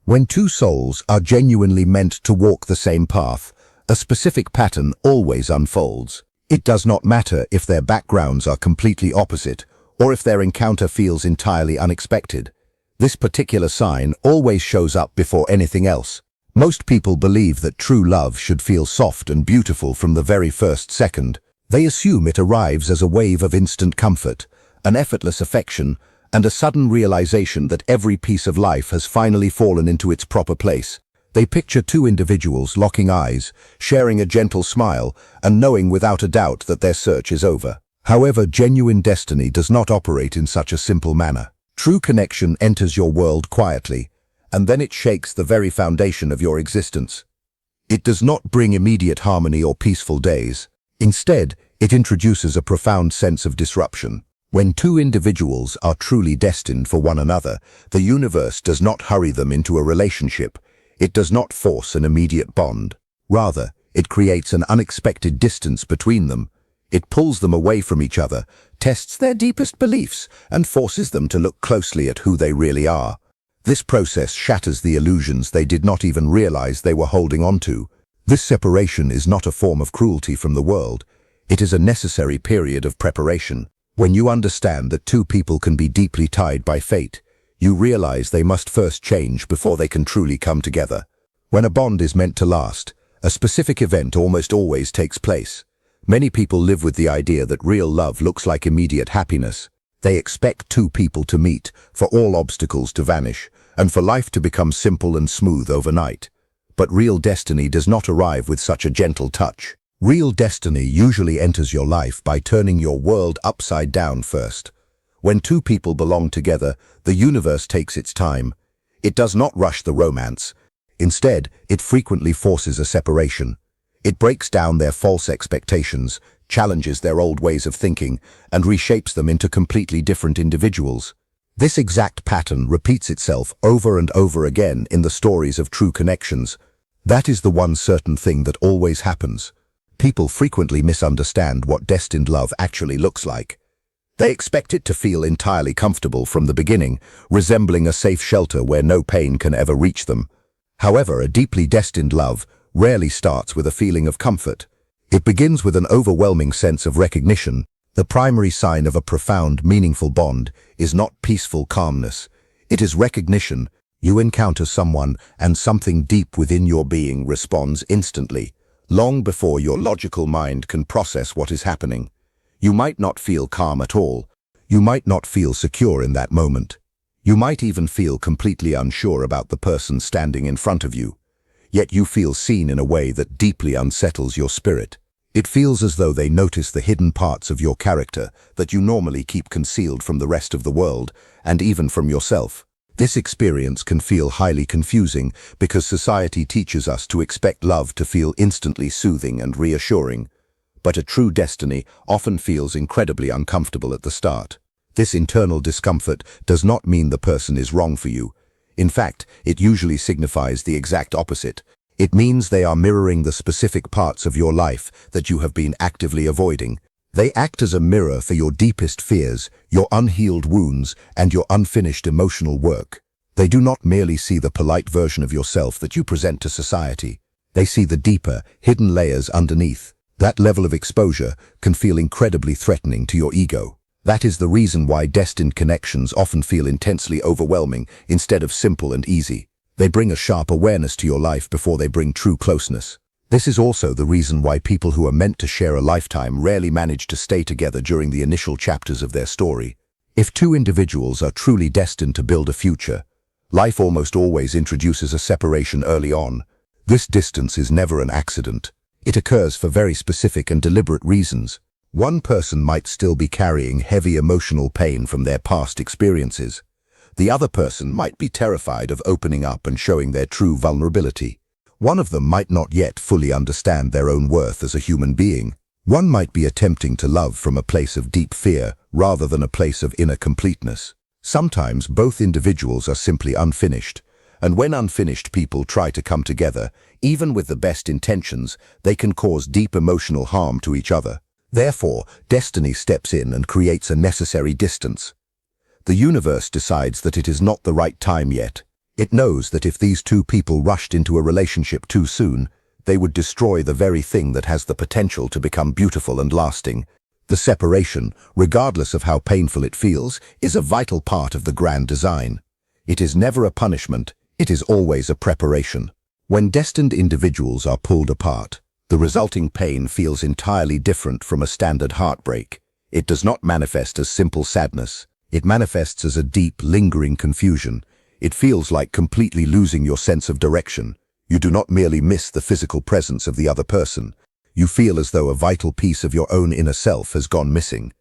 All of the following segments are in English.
When two souls are genuinely meant to walk the same path, a specific pattern always unfolds. It does not matter if their backgrounds are completely opposite or if their encounter feels entirely unexpected. This particular sign always shows up before anything else. Most people believe that true love should feel soft and beautiful from the very first second. They assume it arrives as a wave of instant comfort, an effortless affection, and a sudden realization that every piece of life has finally fallen into its proper place. They picture two individuals locking eyes, sharing a gentle smile, and knowing without a doubt that their search is over. However, genuine destiny does not operate in such a simple manner. True connection enters your world quietly, and then it shakes the very foundation of your existence. It does not bring immediate harmony or peaceful days. Instead, it introduces a profound sense of disruption. When two individuals are truly destined for one another, the universe does not hurry them into a relationship. It does not force an immediate bond. Rather, it creates an unexpected distance between them. It pulls them away from each other, tests their deepest beliefs, and forces them to look closely at who they really are. This process shatters the illusions they did not even realize they were holding on to. This separation is not a form of cruelty from the world. It is a necessary period of preparation. When you understand that two people can be deeply tied by fate, you realize they must first change before they can truly come together. When a bond is meant to last, a specific event almost always takes place. Many people live with the idea that real love looks like immediate happiness. They expect two people to meet, for all obstacles to vanish, and for life to become simple and smooth overnight. But real destiny does not arrive with such a gentle touch. Real destiny usually enters your life by turning your world upside down first. When two people belong together, the universe takes its time. It does not rush the romance. Instead, it frequently forces a separation. It breaks down their false expectations, challenges their old ways of thinking, and reshapes them into completely different individuals. This exact pattern repeats itself over and over again in the stories of true connections. That is the one certain thing that always happens. People frequently misunderstand what destined love actually looks like. They expect it to feel entirely comfortable from the beginning, resembling a safe shelter where no pain can ever reach them. However, a deeply destined love rarely starts with a feeling of comfort. It begins with an overwhelming sense of recognition. The primary sign of a profound, meaningful bond is not peaceful calmness. It is recognition. You encounter someone, and something deep within your being responds instantly, long before your logical mind can process what is happening. You might not feel calm at all. You might not feel secure in that moment. You might even feel completely unsure about the person standing in front of you. Yet you feel seen in a way that deeply unsettles your spirit. It feels as though they notice the hidden parts of your character that you normally keep concealed from the rest of the world, and even from yourself. This experience can feel highly confusing because society teaches us to expect love to feel instantly soothing and reassuring. But a true destiny often feels incredibly uncomfortable at the start. This internal discomfort does not mean the person is wrong for you. In fact, it usually signifies the exact opposite. It means they are mirroring the specific parts of your life that you have been actively avoiding. They act as a mirror for your deepest fears, your unhealed wounds, and your unfinished emotional work. They do not merely see the polite version of yourself that you present to society. They see the deeper, hidden layers underneath. That level of exposure can feel incredibly threatening to your ego. That is the reason why destined connections often feel intensely overwhelming instead of simple and easy. They bring a sharp awareness to your life before they bring true closeness. This is also the reason why people who are meant to share a lifetime rarely manage to stay together during the initial chapters of their story. If two individuals are truly destined to build a future, life almost always introduces a separation early on. This distance is never an accident. It occurs for very specific and deliberate reasons. One person might still be carrying heavy emotional pain from their past experiences. The other person might be terrified of opening up and showing their true vulnerability. One of them might not yet fully understand their own worth as a human being. One might be attempting to love from a place of deep fear rather than a place of inner completeness. Sometimes both individuals are simply unfinished, and when unfinished people try to come together, even with the best intentions, they can cause deep emotional harm to each other. Therefore, destiny steps in and creates a necessary distance. The universe decides that it is not the right time yet. It knows that if these two people rushed into a relationship too soon, they would destroy the very thing that has the potential to become beautiful and lasting. The separation, regardless of how painful it feels, is a vital part of the grand design. It is never a punishment, it is always a preparation. When destined individuals are pulled apart, the resulting pain feels entirely different from a standard heartbreak. It does not manifest as simple sadness. It manifests as a deep, lingering confusion. It feels like completely losing your sense of direction. You do not merely miss the physical presence of the other person. You feel as though a vital piece of your own inner self has gone missing.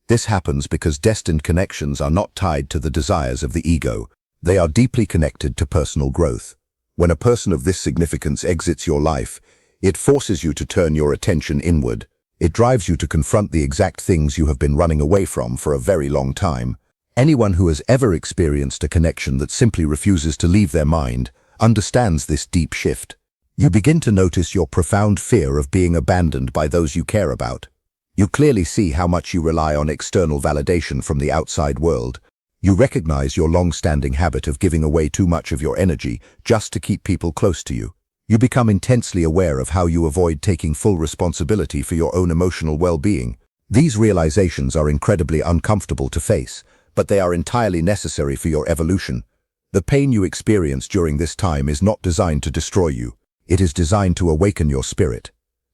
This happens because destined connections are not tied to the desires of the ego. They are deeply connected to personal growth. When a person of this significance exits your life, it forces you to turn your attention inward. It drives you to confront the exact things you have been running away from for a very long time. Anyone who has ever experienced a connection that simply refuses to leave their mind understands this deep shift. You begin to notice your profound fear of being abandoned by those you care about. You clearly see how much you rely on external validation from the outside world. You recognize your long-standing habit of giving away too much of your energy just to keep people close to you. You become intensely aware of how you avoid taking full responsibility for your own emotional well-being. These realizations are incredibly uncomfortable to face, but they are entirely necessary for your evolution. The pain you experience during this time is not designed to destroy you. It is designed to awaken your spirit.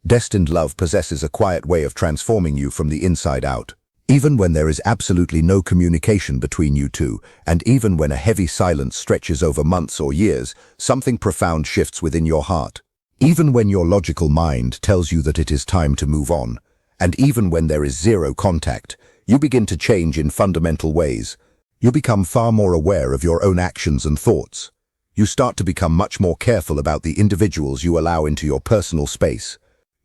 Destined love possesses a quiet way of transforming you from the inside out. Even when there is absolutely no communication between you two, and even when a heavy silence stretches over months or years, something profound shifts within your heart. Even when your logical mind tells you that it is time to move on, and even when there is zero contact, you begin to change in fundamental ways. You become far more aware of your own actions and thoughts. You start to become much more careful about the individuals you allow into your personal space.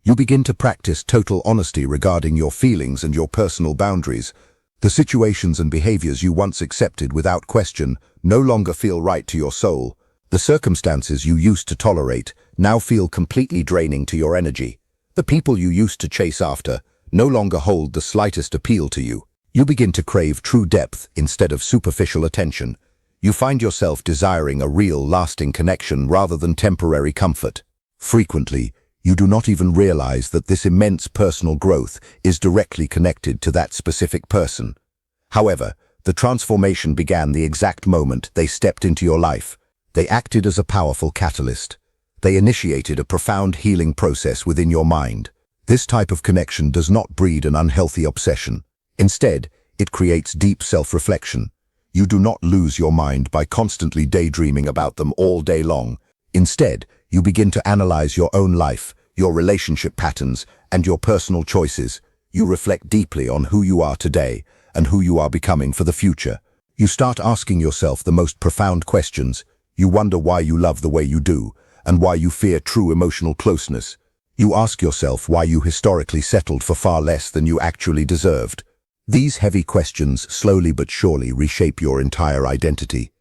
You begin to practice total honesty regarding your feelings and your personal boundaries. The situations and behaviors you once accepted without question no longer feel right to your soul. The circumstances you used to tolerate now feel completely draining to your energy. The people you used to chase after no longer hold the slightest appeal to you. You begin to crave true depth instead of superficial attention. You find yourself desiring a real, lasting connection rather than temporary comfort. Frequently, you do not even realize that this immense personal growth is directly connected to that specific person. However, the transformation began the exact moment they stepped into your life. They acted as a powerful catalyst. They initiated a profound healing process within your mind. This type of connection does not breed an unhealthy obsession. Instead, it creates deep self-reflection. You do not lose your mind by constantly daydreaming about them all day long. Instead, you begin to analyze your own life, your relationship patterns, and your personal choices. You reflect deeply on who you are today and who you are becoming for the future. You start asking yourself the most profound questions. You wonder why you love the way you do, and why you fear true emotional closeness. You ask yourself why you historically settled for far less than you actually deserved. These heavy questions slowly but surely reshape your entire identity.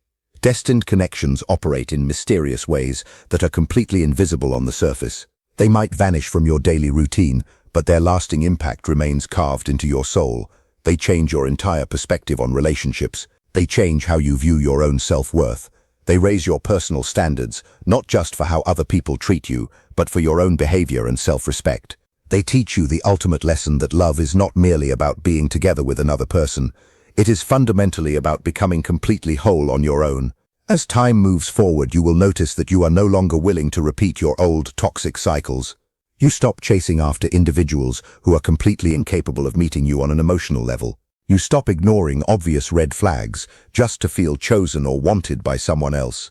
Destined connections operate in mysterious ways that are completely invisible on the surface. They might vanish from your daily routine, but their lasting impact remains carved into your soul. They change your entire perspective on relationships. They change how you view your own self-worth. They raise your personal standards, not just for how other people treat you, but for your own behavior and self-respect. They teach you the ultimate lesson that love is not merely about being together with another person. It is fundamentally about becoming completely whole on your own. As time moves forward, you will notice that you are no longer willing to repeat your old toxic cycles. You stop chasing after individuals who are completely incapable of meeting you on an emotional level. You stop ignoring obvious red flags just to feel chosen or wanted by someone else.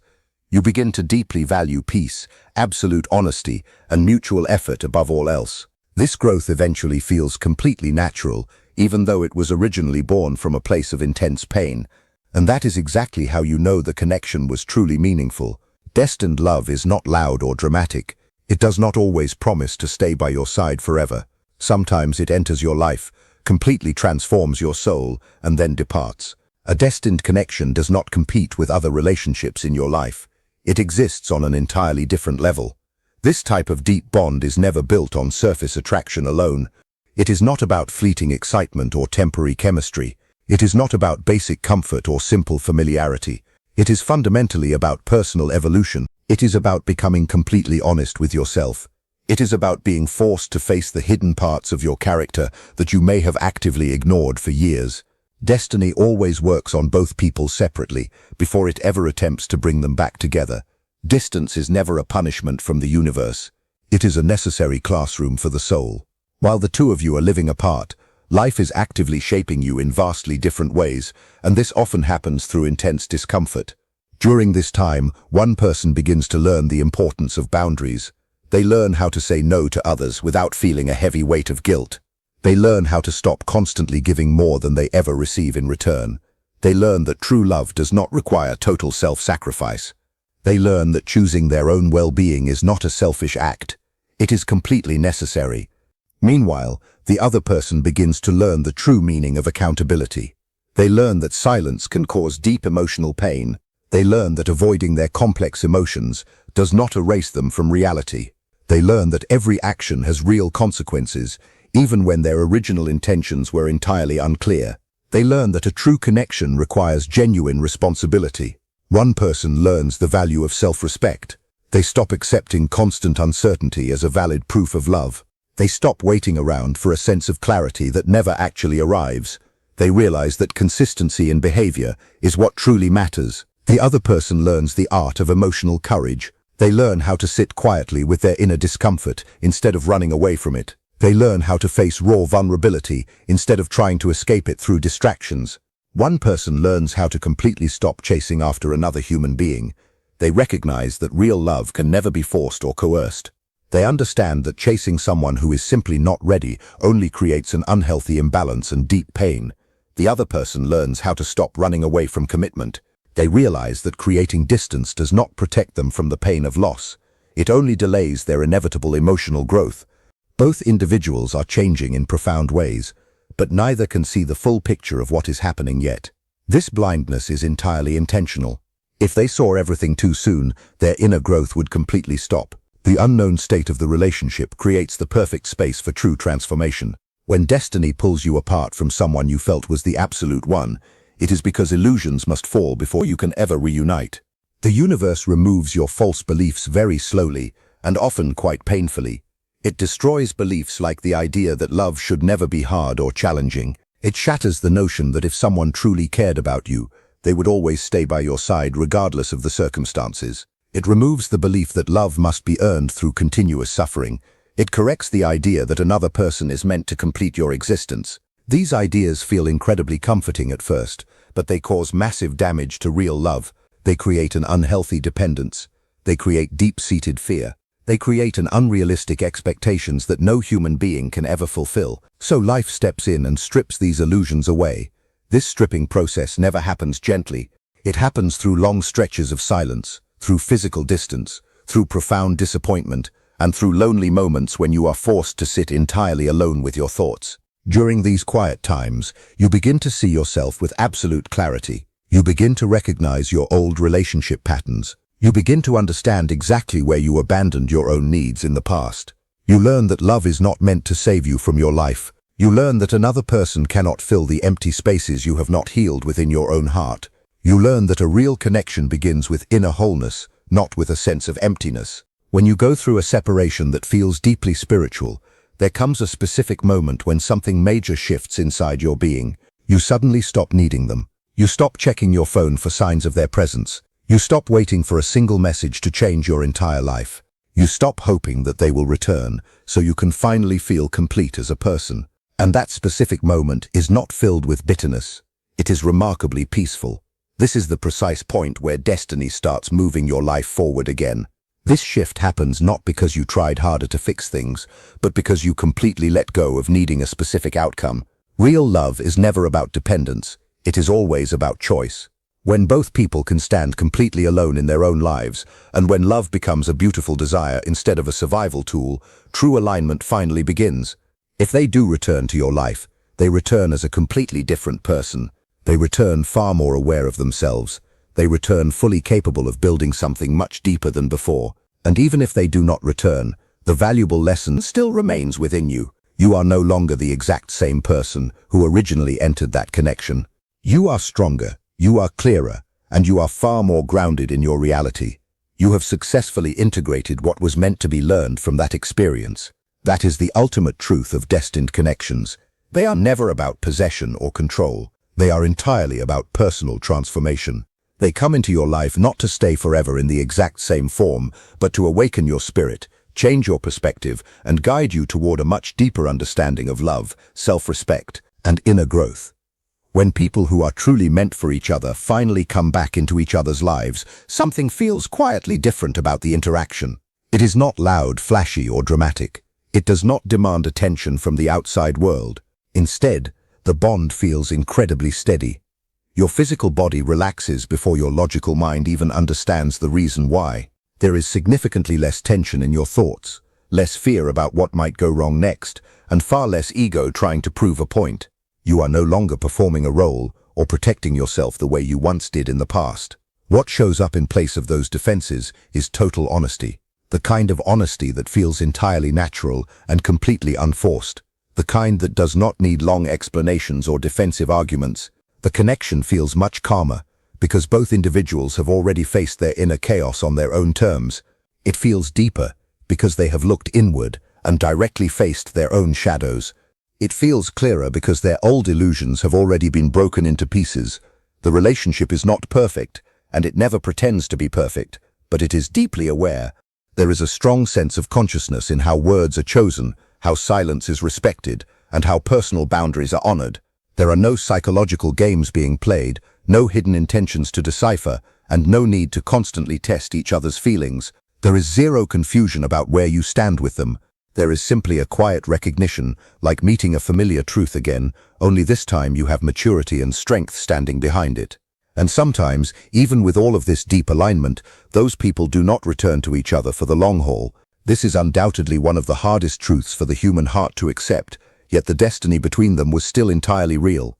You begin to deeply value peace, absolute honesty, and mutual effort above all else. This growth eventually feels completely natural, even though it was originally born from a place of intense pain. And that is exactly how you know the connection was truly meaningful. Destined love is not loud or dramatic. It does not always promise to stay by your side forever. Sometimes it enters your life, completely transforms your soul, and then departs. A destined connection does not compete with other relationships in your life. It exists on an entirely different level. This type of deep bond is never built on surface attraction alone. It is not about fleeting excitement or temporary chemistry. It is not about basic comfort or simple familiarity. It is fundamentally about personal evolution. It is about becoming completely honest with yourself. It is about being forced to face the hidden parts of your character that you may have actively ignored for years. Destiny always works on both people separately before it ever attempts to bring them back together. Distance is never a punishment from the universe. It is a necessary classroom for the soul. While the two of you are living apart, life is actively shaping you in vastly different ways, and this often happens through intense discomfort. During this time, one person begins to learn the importance of boundaries. They learn how to say no to others without feeling a heavy weight of guilt. They learn how to stop constantly giving more than they ever receive in return. They learn that true love does not require total self-sacrifice. They learn that choosing their own well-being is not a selfish act. It is completely necessary. Meanwhile, the other person begins to learn the true meaning of accountability. They learn that silence can cause deep emotional pain. They learn that avoiding their complex emotions does not erase them from reality. They learn that every action has real consequences, even when their original intentions were entirely unclear. They learn that a true connection requires genuine responsibility. One person learns the value of self-respect. They stop accepting constant uncertainty as a valid proof of love. They stop waiting around for a sense of clarity that never actually arrives. They realize that consistency in behavior is what truly matters. The other person learns the art of emotional courage. They learn how to sit quietly with their inner discomfort instead of running away from it. They learn how to face raw vulnerability instead of trying to escape it through distractions. One person learns how to completely stop chasing after another human being. They recognize that real love can never be forced or coerced. They understand that chasing someone who is simply not ready only creates an unhealthy imbalance and deep pain. The other person learns how to stop running away from commitment. They realize that creating distance does not protect them from the pain of loss. It only delays their inevitable emotional growth. Both individuals are changing in profound ways, but neither can see the full picture of what is happening yet. This blindness is entirely intentional. If they saw everything too soon, their inner growth would completely stop. The unknown state of the relationship creates the perfect space for true transformation. When destiny pulls you apart from someone you felt was the absolute one, it is because illusions must fall before you can ever reunite. The universe removes your false beliefs very slowly, and often quite painfully. It destroys beliefs like the idea that love should never be hard or challenging. It shatters the notion that if someone truly cared about you, they would always stay by your side regardless of the circumstances. It removes the belief that love must be earned through continuous suffering. It corrects the idea that another person is meant to complete your existence. These ideas feel incredibly comforting at first, but they cause massive damage to real love. They create an unhealthy dependence. They create deep-seated fear. They create an unrealistic expectations that no human being can ever fulfill. So life steps in and strips these illusions away. This stripping process never happens gently. It happens through long stretches of silence, through physical distance, through profound disappointment, and through lonely moments when you are forced to sit entirely alone with your thoughts. During these quiet times, you begin to see yourself with absolute clarity. You begin to recognize your old relationship patterns. You begin to understand exactly where you abandoned your own needs in the past. You learn that love is not meant to save you from your life. You learn that another person cannot fill the empty spaces you have not healed within your own heart. You learn that a real connection begins with inner wholeness, not with a sense of emptiness. When you go through a separation that feels deeply spiritual, there comes a specific moment when something major shifts inside your being. You suddenly stop needing them. You stop checking your phone for signs of their presence. You stop waiting for a single message to change your entire life. You stop hoping that they will return, so you can finally feel complete as a person. And that specific moment is not filled with bitterness. It is remarkably peaceful. This is the precise point where destiny starts moving your life forward again. This shift happens not because you tried harder to fix things, but because you completely let go of needing a specific outcome. Real love is never about dependence. It is always about choice. When both people can stand completely alone in their own lives, and when love becomes a beautiful desire instead of a survival tool, true alignment finally begins. If they do return to your life, they return as a completely different person. They return far more aware of themselves. They return fully capable of building something much deeper than before. And even if they do not return, the valuable lesson still remains within you. You are no longer the exact same person who originally entered that connection. You are stronger, you are clearer, and you are far more grounded in your reality. You have successfully integrated what was meant to be learned from that experience. That is the ultimate truth of destined connections. They are never about possession or control. They are entirely about personal transformation. They come into your life not to stay forever in the exact same form, but to awaken your spirit, change your perspective, and guide you toward a much deeper understanding of love, self-respect, and inner growth. When people who are truly meant for each other finally come back into each other's lives, something feels quietly different about the interaction. It is not loud, flashy, or dramatic. It does not demand attention from the outside world. Instead, the bond feels incredibly steady. Your physical body relaxes before your logical mind even understands the reason why. There is significantly less tension in your thoughts, less fear about what might go wrong next, and far less ego trying to prove a point. You are no longer performing a role or protecting yourself the way you once did in the past. What shows up in place of those defenses is total honesty. The kind of honesty that feels entirely natural and completely unforced. The kind that does not need long explanations or defensive arguments. The connection feels much calmer because both individuals have already faced their inner chaos on their own terms. It feels deeper because they have looked inward and directly faced their own shadows. It feels clearer because their old illusions have already been broken into pieces. The relationship is not perfect, and it never pretends to be perfect, but it is deeply aware. There is a strong sense of consciousness in how words are chosen, how silence is respected, and how personal boundaries are honored. There are no psychological games being played, no hidden intentions to decipher, and no need to constantly test each other's feelings. There is zero confusion about where you stand with them. There is simply a quiet recognition, like meeting a familiar truth again, only this time you have maturity and strength standing behind it. And sometimes, even with all of this deep alignment, those people do not return to each other for the long haul. This is undoubtedly one of the hardest truths for the human heart to accept, yet the destiny between them was still entirely real.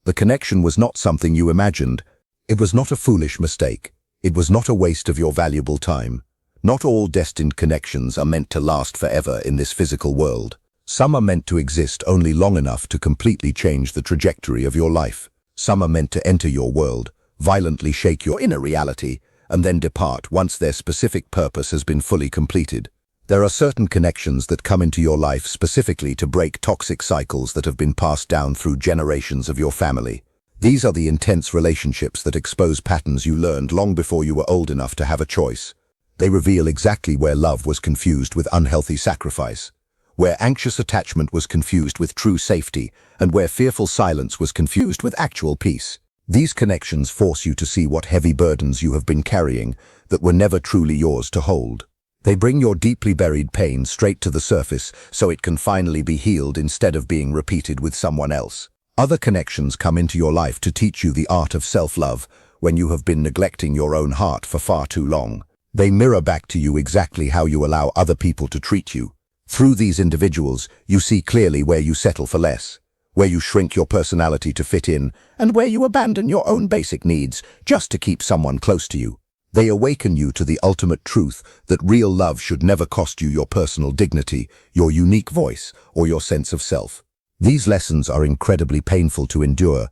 The connection was not something you imagined. It was not a foolish mistake. It was not a waste of your valuable time. Not all destined connections are meant to last forever in this physical world. Some are meant to exist only long enough to completely change the trajectory of your life. Some are meant to enter your world, violently shake your inner reality, and then depart once their specific purpose has been fully completed. There are certain connections that come into your life specifically to break toxic cycles that have been passed down through generations of your family. These are the intense relationships that expose patterns you learned long before you were old enough to have a choice. They reveal exactly where love was confused with unhealthy sacrifice, where anxious attachment was confused with true safety, and where fearful silence was confused with actual peace. These connections force you to see what heavy burdens you have been carrying that were never truly yours to hold. They bring your deeply buried pain straight to the surface so it can finally be healed instead of being repeated with someone else. Other connections come into your life to teach you the art of self-love when you have been neglecting your own heart for far too long. They mirror back to you exactly how you allow other people to treat you. Through these individuals, you see clearly where you settle for less, where you shrink your personality to fit in, and where you abandon your own basic needs just to keep someone close to you. They awaken you to the ultimate truth that real love should never cost you your personal dignity, your unique voice, or your sense of self. These lessons are incredibly painful to endure,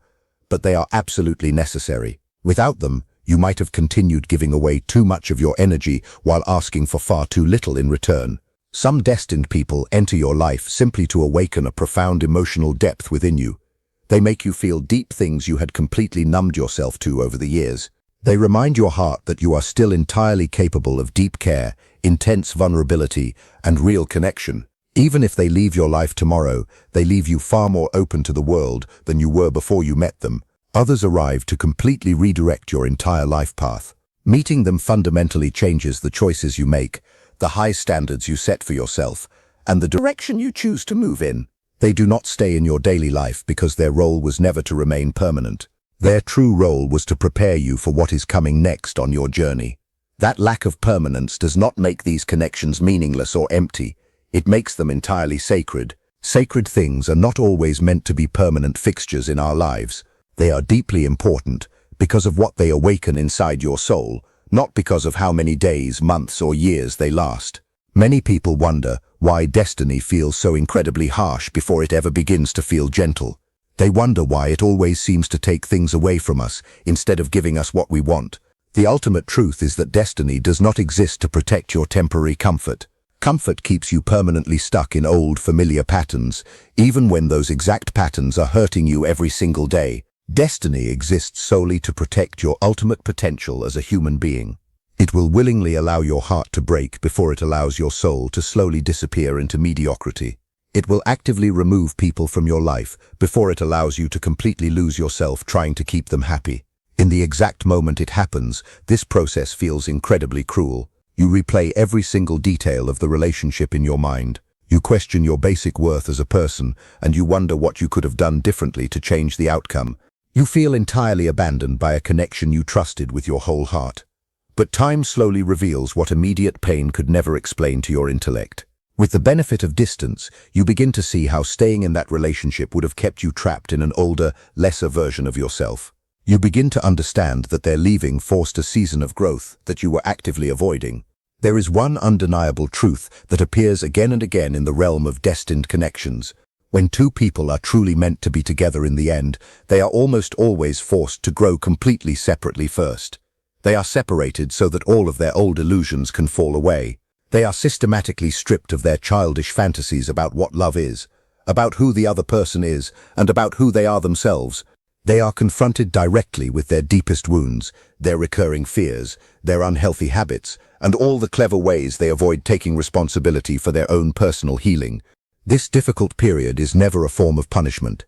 but they are absolutely necessary. Without them, you might have continued giving away too much of your energy while asking for far too little in return. Some destined people enter your life simply to awaken a profound emotional depth within you. They make you feel deep things you had completely numbed yourself to over the years. They remind your heart that you are still entirely capable of deep care, intense vulnerability, and real connection. Even if they leave your life tomorrow, they leave you far more open to the world than you were before you met them. Others arrive to completely redirect your entire life path. Meeting them fundamentally changes the choices you make, the high standards you set for yourself, and the direction you choose to move in. They do not stay in your daily life because their role was never to remain permanent. Their true role was to prepare you for what is coming next on your journey. That lack of permanence does not make these connections meaningless or empty. It makes them entirely sacred. Sacred things are not always meant to be permanent fixtures in our lives. They are deeply important because of what they awaken inside your soul, not because of how many days, months, or years they last. Many people wonder why destiny feels so incredibly harsh before it ever begins to feel gentle. They wonder why it always seems to take things away from us instead of giving us what we want. The ultimate truth is that destiny does not exist to protect your temporary comfort. Comfort keeps you permanently stuck in old, familiar patterns, even when those exact patterns are hurting you every single day. Destiny exists solely to protect your ultimate potential as a human being. It will willingly allow your heart to break before it allows your soul to slowly disappear into mediocrity. It will actively remove people from your life before it allows you to completely lose yourself trying to keep them happy. In the exact moment it happens, this process feels incredibly cruel. You replay every single detail of the relationship in your mind. You question your basic worth as a person, and you wonder what you could have done differently to change the outcome. You feel entirely abandoned by a connection you trusted with your whole heart. But time slowly reveals what immediate pain could never explain to your intellect. With the benefit of distance, you begin to see how staying in that relationship would have kept you trapped in an older, lesser version of yourself. You begin to understand that their leaving forced a season of growth that you were actively avoiding. There is one undeniable truth that appears again and again in the realm of destined connections. When two people are truly meant to be together in the end, they are almost always forced to grow completely separately first. They are separated so that all of their old illusions can fall away. They are systematically stripped of their childish fantasies about what love is, about who the other person is, and about who they are themselves. They are confronted directly with their deepest wounds, their recurring fears, their unhealthy habits, and all the clever ways they avoid taking responsibility for their own personal healing. This difficult period is never a form of punishment.